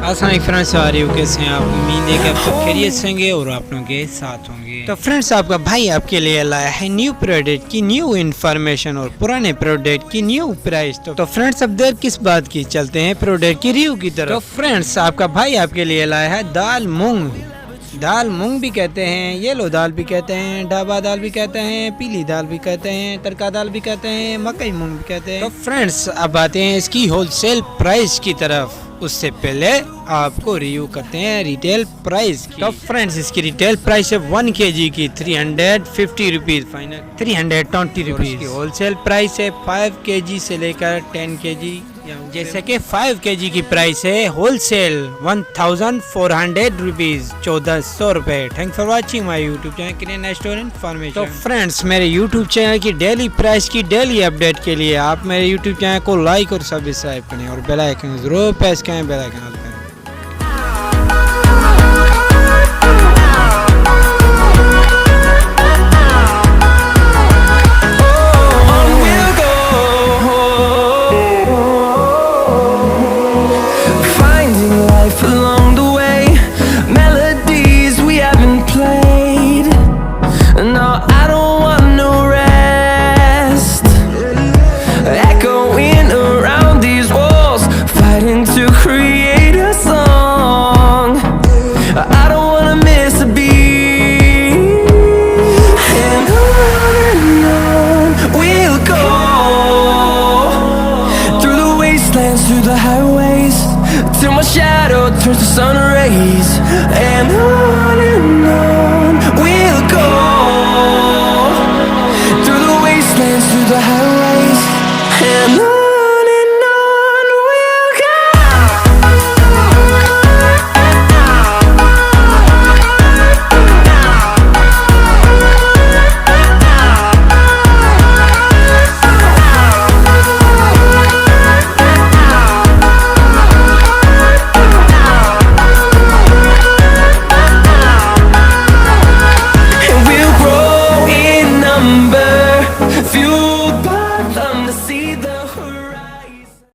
अस्सलाम फ्रेंड्स, आ रही हो कैसे हैं आप? उम्मीद है कि आप सब खैरियत से होंगे और आप लोगों के साथ होंगे। तो फ्रेंड्स, आपका भाई आपके लिए लाया है न्यू प्रोडक्ट की न्यू इन्फॉर्मेशन और पुराने प्रोडक्ट की न्यू प्राइस। तो फ्रेंड्स, अब देर किस बात की, चलते हैं प्रोडक्ट की रिव्यू की तरफ। तो फ्रेंड्स, आपका भाई आपके लिए लाया है दाल मूंग। दाल मूंग भी कहते हैं, येलो दाल भी कहते हैं, ढाबा दाल भी कहते हैं, पीली दाल भी कहते हैं, तड़का दाल भी कहते हैं, मकई मूंग भी कहते हैं। तो फ्रेंड्स, अब आते हैं इसकी होलसेल प्राइस की तरफ। उससे पहले आपको रिव्यू करते हैं रिटेल प्राइस की। तो फ्रेंड्स, इसकी रिटेल प्राइस है 1 kg की 350 rupees final 320 rupees. Wholesale price है 5 kg से लेकर 10 kg। जैसे कि 5 kg की प्राइस है होलसेल 1400 रुपीज, 1400 रुपए। Thanks for watching my YouTube channel kirana store information. तो फ्रेंड्स, मेरे यूट्यूब चैनल की डेली प्राइस की डेली अपडेट के लिए आप मेरे यूट्यूब चैनल को लाइक और सब्सक्राइब करें और बेल आइकन जरूर प्रेस करें, बेल आइकन ऑल करें। Through the highways till my shadow turns to sun rays, and